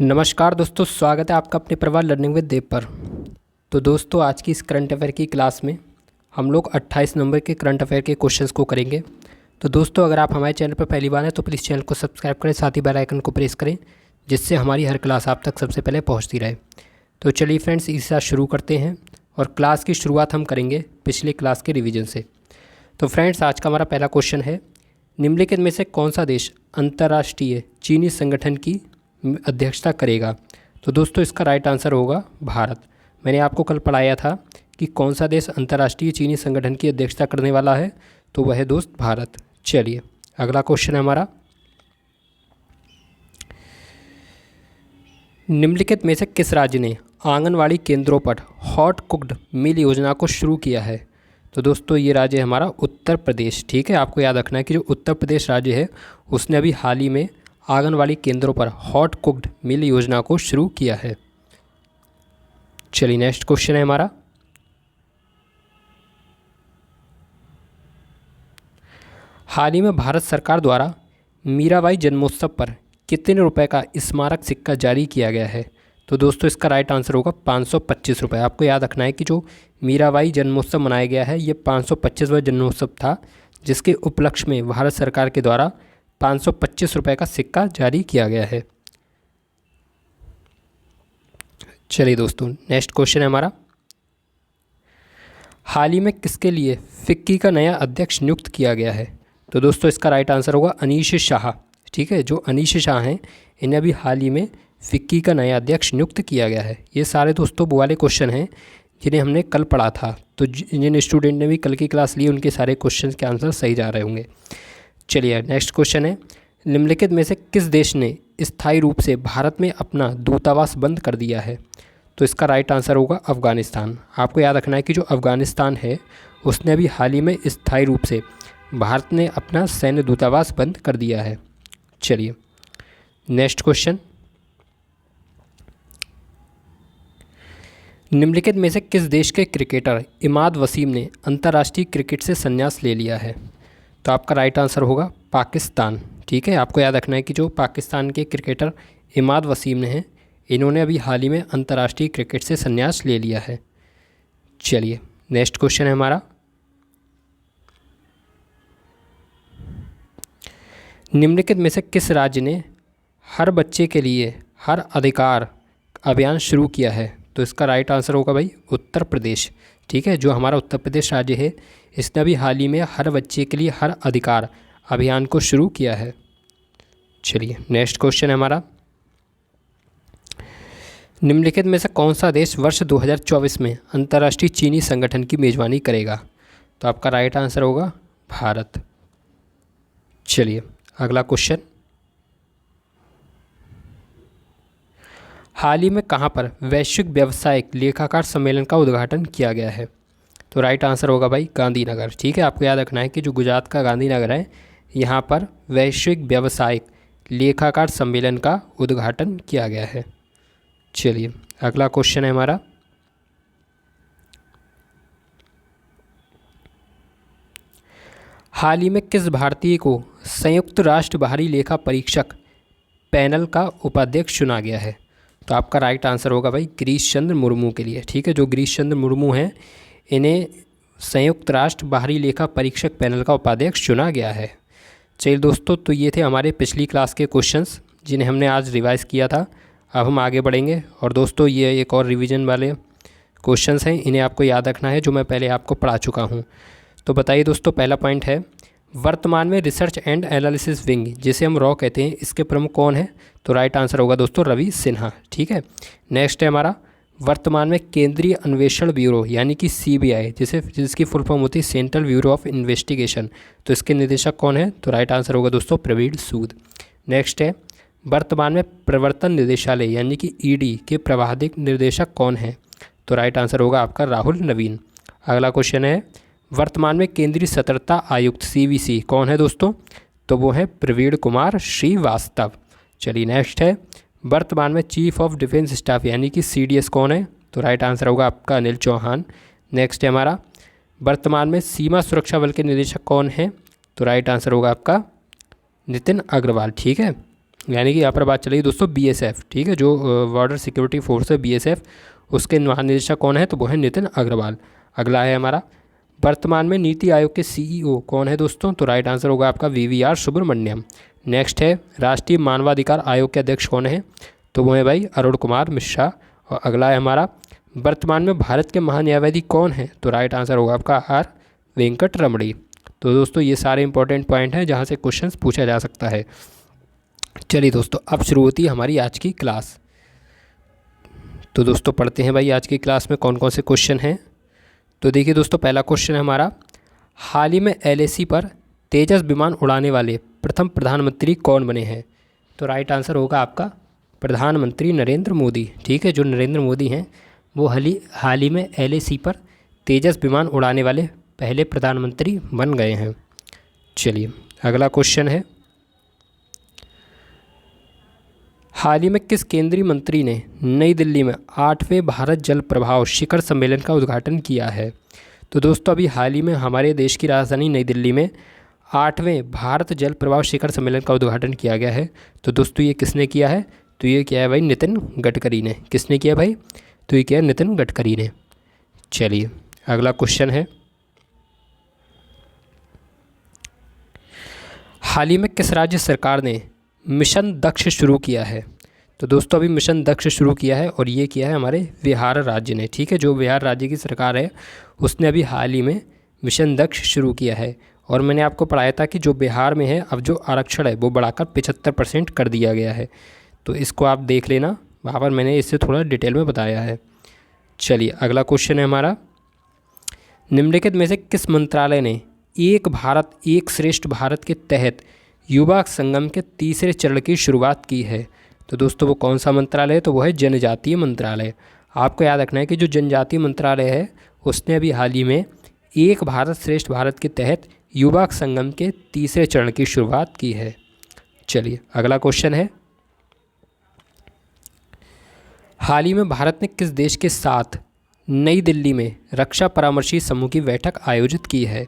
नमस्कार दोस्तों, स्वागत है आपका अपने परिवार लर्निंग विद देव पर। तो दोस्तों, आज की इस करंट अफेयर की क्लास में हम लोग 28 नंबर के करंट अफेयर के क्वेश्चंस को करेंगे। तो दोस्तों, अगर आप हमारे चैनल पर पहली बार हैं तो प्लीज़ चैनल को सब्सक्राइब करें, साथ ही बेल आइकन को प्रेस करें, जिससे हमारी हर क्लास आप तक सबसे पहले पहुँचती रहे। तो चलिए फ्रेंड्स, इसी साथ शुरू करते हैं और क्लास की शुरुआत हम करेंगे पिछले क्लास के रिविज़न से। तो फ्रेंड्स, आज का हमारा पहला क्वेश्चन है, निम्नलिखित में से कौन सा देश अंतर्राष्ट्रीय चीनी संगठन की अध्यक्षता करेगा? तो दोस्तों, इसका राइट आंसर होगा भारत। मैंने आपको कल पढ़ाया था कि कौन सा देश अंतर्राष्ट्रीय चीनी संगठन की अध्यक्षता करने वाला है, तो वह है दोस्त भारत। चलिए, अगला क्वेश्चन है हमारा, निम्नलिखित में से किस राज्य ने आंगनवाड़ी केंद्रों पर हॉट कुक्ड मील योजना को शुरू किया है? तो दोस्तों, ये राज्य है हमारा उत्तर प्रदेश। ठीक है, आपको याद रखना है कि जो उत्तर प्रदेश राज्य है उसने अभी हाल ही में आंगनवाड़ी केंद्रों पर हॉट कुक्ड मील योजना को शुरू किया है। चलिए, नेक्स्ट क्वेश्चन है हमारा, हाल ही में भारत सरकार द्वारा मीराबाई जन्मोत्सव पर कितने रुपए का स्मारक सिक्का जारी किया गया है? तो दोस्तों, इसका राइट आंसर होगा 525 रुपये। आपको याद रखना है कि जो मीराबाई जन्मोत्सव मनाया गया है ये 525वां जन्मोत्सव था, जिसके उपलक्ष्य में भारत सरकार के द्वारा 525 रुपये का सिक्का जारी किया गया है। चलिए दोस्तों, नेक्स्ट क्वेश्चन है हमारा, हाल ही में किसके लिए फिक्की का नया अध्यक्ष नियुक्त किया गया है? तो दोस्तों, इसका राइट आंसर होगा अनीश शाह। ठीक है, जो अनीश शाह हैं इन्हें अभी हाल ही में फिक्की का नया अध्यक्ष नियुक्त किया गया है। ये सारे दोस्तों वो वाले क्वेश्चन हैं जिन्हें हमने कल पढ़ा था, तो जिन स्टूडेंट ने भी कल की क्लास ली उनके सारे क्वेश्चन के आंसर सही जा रहे होंगे। चलिए, नेक्स्ट क्वेश्चन है, निम्नलिखित में से किस देश ने स्थायी रूप से भारत में अपना दूतावास बंद कर दिया है? तो इसका राइट आंसर होगा अफ़गानिस्तान। आपको याद रखना है कि जो अफ़गानिस्तान है उसने अभी हाल ही में स्थायी रूप से भारत ने अपना सैन्य दूतावास बंद कर दिया है। चलिए, नेक्स्ट क्वेश्चन, निम्नलिखित में से किस देश के क्रिकेटर इमाद वसीम ने अंतर्राष्ट्रीय क्रिकेट से संन्यास ले लिया है? तो आपका राइट आंसर होगा पाकिस्तान। ठीक है, आपको याद रखना है कि जो पाकिस्तान के क्रिकेटर इमाद वसीम ने हैं इन्होंने अभी हाल ही में अंतर्राष्ट्रीय क्रिकेट से संन्यास ले लिया है। चलिए, नेक्स्ट क्वेश्चन है हमारा, निम्नलिखित में से किस राज्य ने हर बच्चे के लिए हर अधिकार अभियान शुरू किया है? तो इसका राइट आंसर होगा भाई उत्तर प्रदेश। ठीक है, जो हमारा उत्तर प्रदेश राज्य है इसने अभी हाल ही में हर बच्चे के लिए हर अधिकार अभियान को शुरू किया है। चलिए, नेक्स्ट क्वेश्चन है हमारा, निम्नलिखित में से कौन सा देश वर्ष 2024 में अंतर्राष्ट्रीय चीनी संगठन की मेज़बानी करेगा? तो आपका राइट आंसर होगा भारत। चलिए, अगला क्वेश्चन, हाल ही में कहाँ पर वैश्विक व्यावसायिक लेखाकार सम्मेलन का उद्घाटन किया गया है? तो राइट आंसर होगा भाई गांधीनगर। ठीक है, आपको याद रखना है कि जो गुजरात का गांधीनगर है यहाँ पर वैश्विक व्यावसायिक लेखाकार सम्मेलन का उद्घाटन किया गया है। चलिए, अगला क्वेश्चन है हमारा, हाल ही में किस भारतीय को संयुक्त राष्ट्र बाहरी लेखा परीक्षक पैनल का उपाध्यक्ष चुना गया है? तो आपका राइट आंसर होगा भाई गिरीश चंद्र मुर्मू के लिए। ठीक है, जो गिरीश चंद्र मुर्मू हैं इन्हें संयुक्त राष्ट्र बाहरी लेखा परीक्षक पैनल का उपाध्यक्ष चुना गया है। चलिए दोस्तों, तो ये थे हमारे पिछली क्लास के क्वेश्चंस जिन्हें हमने आज रिवाइज़ किया था। अब हम आगे बढ़ेंगे और दोस्तों ये एक और रिवीजन वाले क्वेश्चंस हैं, इन्हें आपको याद रखना है जो मैं पहले आपको पढ़ा चुका हूँ। तो बताइए दोस्तों, पहला पॉइंट है, वर्तमान में रिसर्च एंड एनालिसिस विंग जिसे हम रॉ कहते हैं इसके प्रमुख कौन है? तो राइट आंसर होगा दोस्तों रवि सिन्हा। ठीक है, नेक्स्ट है हमारा, वर्तमान में केंद्रीय अन्वेषण ब्यूरो यानी कि CBI जिसकी फुल फॉर्म होती है सेंट्रल ब्यूरो ऑफ इन्वेस्टिगेशन, तो इसके निदेशक कौन है? तो राइट आंसर होगा दोस्तों प्रवीण सूद। नेक्स्ट है, वर्तमान में प्रवर्तन निदेशालय यानी कि ED के प्रभारी निर्देशक कौन है? तो राइट आंसर होगा आपका राहुल नवीन। अगला क्वेश्चन है, वर्तमान में केंद्रीय सतर्कता आयुक्त CVC कौन है दोस्तों? तो वो है प्रवीण कुमार श्रीवास्तव। चलिए, नेक्स्ट है, वर्तमान में चीफ ऑफ डिफेंस स्टाफ यानी कि CDS कौन है? तो राइट आंसर होगा आपका अनिल चौहान। नेक्स्ट है हमारा, वर्तमान में सीमा सुरक्षा बल के निदेशक कौन है? तो राइट आंसर होगा आपका नितिन अग्रवाल। ठीक है, यानी कि यहाँ पर बात चलेगी दोस्तों बीएसएफ, ठीक है, जो बॉर्डर सिक्योरिटी फोर्स है बीएसएफ, उसके महानिदेशक कौन है, तो वो है नितिन अग्रवाल। अगला है हमारा, वर्तमान में नीति आयोग के सीईओ कौन है दोस्तों, तो राइट आंसर होगा आपका वीवीआर सुब्रमण्यम। नेक्स्ट है, राष्ट्रीय मानवाधिकार आयोग के अध्यक्ष कौन है, तो वो है भाई अरुण कुमार मिश्रा। और अगला है हमारा, वर्तमान में भारत के महान्यायवादी कौन है, तो राइट आंसर होगा आपका आर वेंकट रमणी। तो दोस्तों ये सारे इंपॉर्टेंट पॉइंट हैं जहाँ से क्वेश्चंस पूछा जा सकता है। चलिए दोस्तों, अब शुरू होती है हमारी आज की क्लास। तो दोस्तों पढ़ते हैं भाई आज की क्लास में कौन कौन से क्वेश्चन हैं। तो देखिए दोस्तों, पहला क्वेश्चन है हमारा, हाल ही में एलएसी पर तेजस विमान उड़ाने वाले प्रथम प्रधानमंत्री कौन बने हैं, तो राइट आंसर होगा आपका प्रधानमंत्री नरेंद्र मोदी। ठीक है, जो नरेंद्र मोदी हैं वो हाल ही में एलएसी पर तेजस विमान उड़ाने वाले पहले प्रधानमंत्री बन गए हैं। चलिए अगला क्वेश्चन है, हाल ही में किस केंद्रीय मंत्री ने नई दिल्ली में 8वें भारत जल प्रभाव शिखर सम्मेलन का उद्घाटन किया है। तो दोस्तों अभी हाल ही में हमारे देश की राजधानी नई दिल्ली में 8वें भारत जल प्रभाव शिखर सम्मेलन का उद्घाटन किया गया है। तो दोस्तों ये किसने किया है, तो ये किया है भाई नितिन गडकरी ने। किसने किया भाई, तो ये किया है नितिन गडकरी ने। चलिए अगला क्वेश्चन है, हाल ही में किस राज्य सरकार ने मिशन दक्ष शुरू किया है। तो दोस्तों अभी मिशन दक्ष शुरू किया है और ये किया है हमारे बिहार राज्य ने। ठीक है, जो बिहार राज्य की सरकार है उसने अभी हाल ही में मिशन दक्ष शुरू किया है। और मैंने आपको पढ़ाया था कि जो बिहार में है अब जो आरक्षण है वो बढ़ाकर 75% कर दिया गया है। तो इसको आप देख लेना, वहाँ पर मैंने इससे थोड़ा डिटेल में बताया है। चलिए अगला क्वेश्चन है हमारा, निम्नलिखित में से किस मंत्रालय ने एक भारत एक श्रेष्ठ भारत के तहत युवा संगम के तीसरे चरण की शुरुआत की है। तो दोस्तों वो कौन सा मंत्रालय है, तो वो है जनजातीय मंत्रालय। आपको याद रखना है कि जो जनजातीय मंत्रालय है उसने अभी हाल ही में एक भारत श्रेष्ठ भारत के तहत युवा संगम के तीसरे चरण की शुरुआत की है। चलिए अगला क्वेश्चन है, हाल ही में भारत ने किस देश के साथ नई दिल्ली में रक्षा परामर्शी समूह की बैठक आयोजित की है।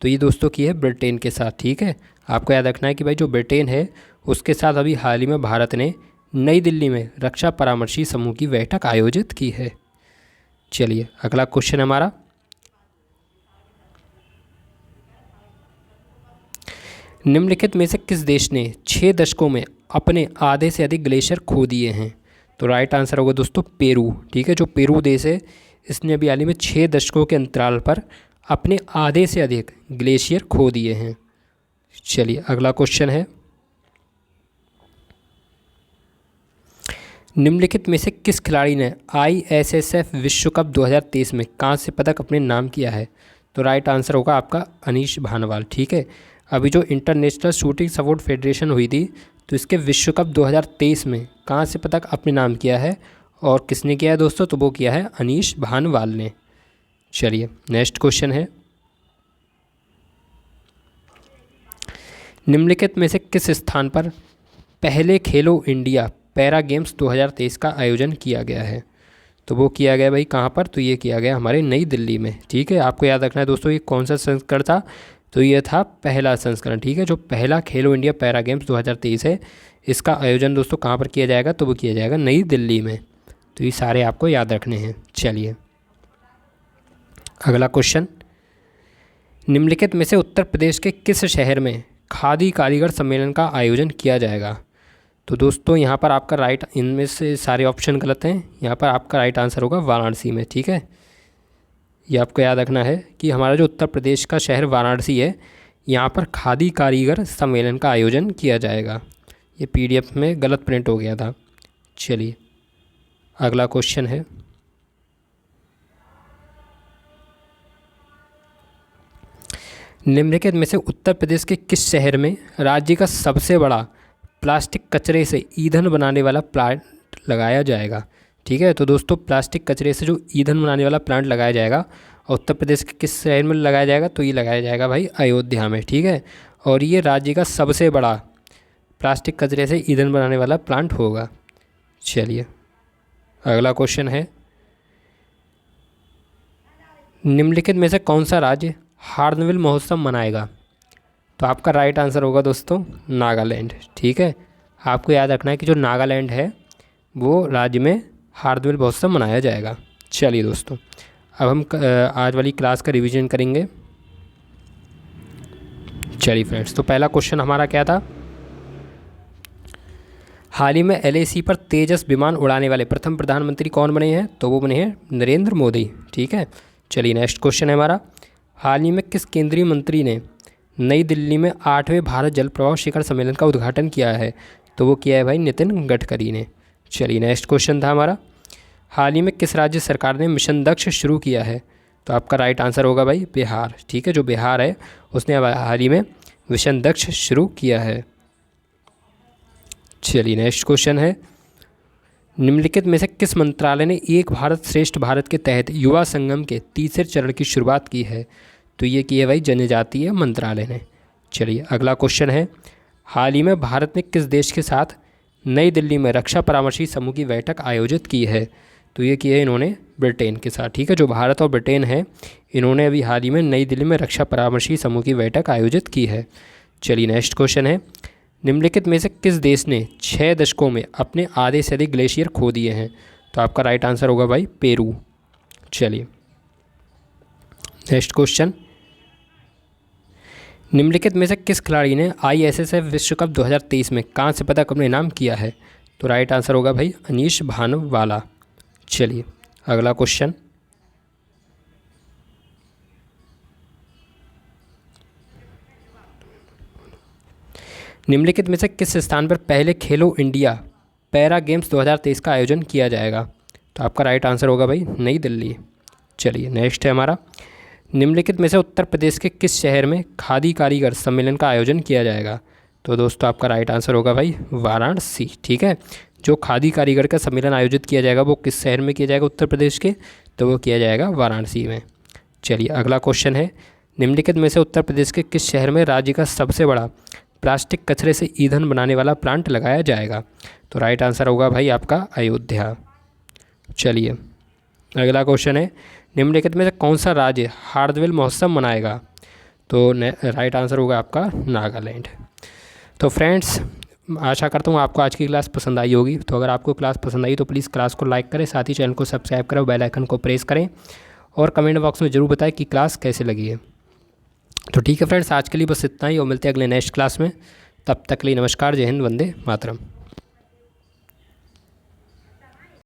तो ये दोस्तों की है ब्रिटेन के साथ। ठीक है, आपको याद रखना है कि भाई जो ब्रिटेन है उसके साथ अभी हाल ही में भारत ने नई दिल्ली में रक्षा परामर्शी समूह की बैठक आयोजित की है। चलिए अगला क्वेश्चन हमारा, निम्नलिखित में से किस देश ने 6 दशकों में अपने आधे से अधिक ग्लेशियर खो दिए हैं। तो राइट आंसर होगा दोस्तों पेरू। ठीक है, जो पेरू देश है इसने अभी हाल ही में 6 दशकों के अंतराल पर अपने आधे से अधिक ग्लेशियर खो दिए हैं। चलिए अगला क्वेश्चन है, निम्नलिखित में से किस खिलाड़ी ने ISSF विश्व कप 2023 में कांस्य पदक अपने नाम किया है। तो राइट आंसर होगा आपका अनीश भानवाल। ठीक है, अभी जो इंटरनेशनल शूटिंग सपोर्ट फेडरेशन हुई थी तो इसके विश्व कप 2023 में कांस्य पदक अपने नाम किया है। और किसने किया है दोस्तों, तो वो किया है अनीश भानवाल ने। चलिए नेक्स्ट क्वेश्चन है, निम्नलिखित में से किस स्थान पर पहले खेलो इंडिया पैरा गेम्स 2023 का आयोजन किया गया है। तो वो किया गया भाई कहाँ पर, तो ये किया गया हमारे नई दिल्ली में। ठीक है, आपको याद रखना है दोस्तों ये कौन सा संस्करण था, तो ये था पहला संस्करण। ठीक है, जो पहला खेलो इंडिया पैरा गेम्स 2023 है इसका आयोजन दोस्तों कहाँ पर किया जाएगा, तो वो किया जाएगा नई दिल्ली में। तो ये सारे आपको याद रखने हैं। चलिए अगला क्वेश्चन, निम्नलिखित में से उत्तर प्रदेश के किस शहर में खादी कारीगर सम्मेलन का आयोजन किया जाएगा। तो दोस्तों यहाँ पर आपका राइट, इनमें से सारे ऑप्शन गलत हैं, यहाँ पर आपका राइट आंसर होगा वाराणसी में। ठीक है, ये आपको याद रखना है कि हमारा जो उत्तर प्रदेश का शहर वाराणसी है यहाँ पर खादी कारीगर सम्मेलन का आयोजन किया जाएगा। ये PDF में गलत प्रिंट हो गया था। चलिए अगला क्वेश्चन है, निम्नलिखित में से उत्तर प्रदेश के किस शहर में राज्य का सबसे बड़ा प्लास्टिक कचरे से ईंधन बनाने वाला प्लांट लगाया जाएगा। ठीक है, तो दोस्तों प्लास्टिक कचरे से जो ईंधन बनाने वाला प्लांट लगाया जाएगा और उत्तर प्रदेश के किस शहर में लगाया जाएगा, तो ये लगाया जाएगा भाई अयोध्या में। ठीक है, और ये राज्य का सबसे बड़ा प्लास्टिक कचरे से ईंधन बनाने वाला प्लांट होगा। चलिए अगला क्वेश्चन है, निम्नलिखित में से कौन सा राज्य हार्नबिल महोत्सव मनाएगा। तो आपका राइट आंसर होगा दोस्तों नागालैंड। ठीक है, आपको याद रखना है कि जो नागालैंड है वो राज्य में हार्नबिल महोत्सव मनाया जाएगा। चलिए दोस्तों, अब हम आज वाली क्लास का रिवीजन करेंगे। चलिए फ्रेंड्स, तो पहला क्वेश्चन हमारा क्या था, हाल ही में LAC पर तेजस विमान उड़ाने वाले प्रथम प्रधानमंत्री कौन बने हैं? तो वो बने हैं नरेंद्र मोदी। ठीक है, चलिए नेक्स्ट क्वेश्चन है हमारा, हाल ही में किस केंद्रीय मंत्री ने नई दिल्ली में 8वें भारत जल प्रवाह शिखर सम्मेलन का उद्घाटन किया है? तो वो किया है भाई नितिन गडकरी ने। चलिए नेक्स्ट क्वेश्चन था हमारा, हाल ही में किस राज्य सरकार ने मिशन दक्ष शुरू किया है? तो आपका राइट आंसर होगा भाई बिहार। ठीक है, जो बिहार है उसने हाल ही में मिशन दक्ष शुरू किया है। चलिए नेक्स्ट क्वेश्चन है, निम्नलिखित में से किस मंत्रालय ने एक भारत श्रेष्ठ भारत के तहत युवा संगम के तीसरे चरण की शुरुआत की है? तो ये की है भाई जनजातीय मंत्रालय ने। चलिए अगला क्वेश्चन है, हाल ही में भारत ने किस देश के साथ नई दिल्ली में रक्षा परामर्शी समूह की बैठक आयोजित की है? तो ये की है इन्होंने ब्रिटेन के साथ। ठीक है, जो भारत और ब्रिटेन है इन्होंने अभी हाल ही में नई दिल्ली में रक्षा परामर्शी समूह की बैठक आयोजित की है। चलिए नेक्स्ट क्वेश्चन है, निम्नलिखित में से किस देश ने 6 दशकों में अपने आधे से अधिक ग्लेशियर खो दिए हैं? तो आपका राइट आंसर होगा भाई पेरू। चलिए नेक्स्ट क्वेश्चन, निम्नलिखित में से किस खिलाड़ी ने ISSF विश्व कप 2023 में कांस्य पदक अपने नाम किया है? तो राइट आंसर होगा भाई अनीश भानवाला। चलिए अगला क्वेश्चन, निम्नलिखित में से किस स्थान पर पहले खेलो इंडिया पैरा गेम्स 2023 का आयोजन किया जाएगा? तो आपका राइट आंसर होगा भाई नई दिल्ली। चलिए नेक्स्ट है हमारा, निम्नलिखित में से उत्तर प्रदेश के किस शहर में खादी कारीगर सम्मेलन का आयोजन किया जाएगा? तो दोस्तों आपका राइट आंसर होगा भाई वाराणसी। ठीक है, जो खादी कारीगर का सम्मेलन आयोजित किया जाएगा वो किस शहर में किया जाएगा उत्तर प्रदेश के? तो वो किया जाएगा वाराणसी में। चलिए अगला क्वेश्चन है, निम्नलिखित में से उत्तर प्रदेश के किस शहर में राज्य का सबसे बड़ा प्लास्टिक कचरे से ईंधन बनाने वाला प्लांट लगाया जाएगा? तो राइट आंसर होगा भाई आपका अयोध्या। चलिए अगला क्वेश्चन है, निम्नलिखित में से कौन सा राज्य हार्नबिल महोत्सव मनाएगा? तो राइट आंसर होगा आपका नागालैंड। तो फ्रेंड्स, आशा करता हूँ आपको आज की क्लास पसंद आई होगी। तो अगर आपको क्लास पसंद आई तो प्लीज़ क्लास को लाइक करें, साथ ही चैनल को सब्सक्राइब करें, बेल आइकन को प्रेस करें और कमेंट बॉक्स में ज़रूर बताएं कि क्लास कैसे लगी है। तो ठीक है फ्रेंड्स, आज के लिए बस इतना ही और मिलते हैं अगले नेक्स्ट क्लास में। तब तक के लिए नमस्कार, जय हिंद, वंदे मातरम।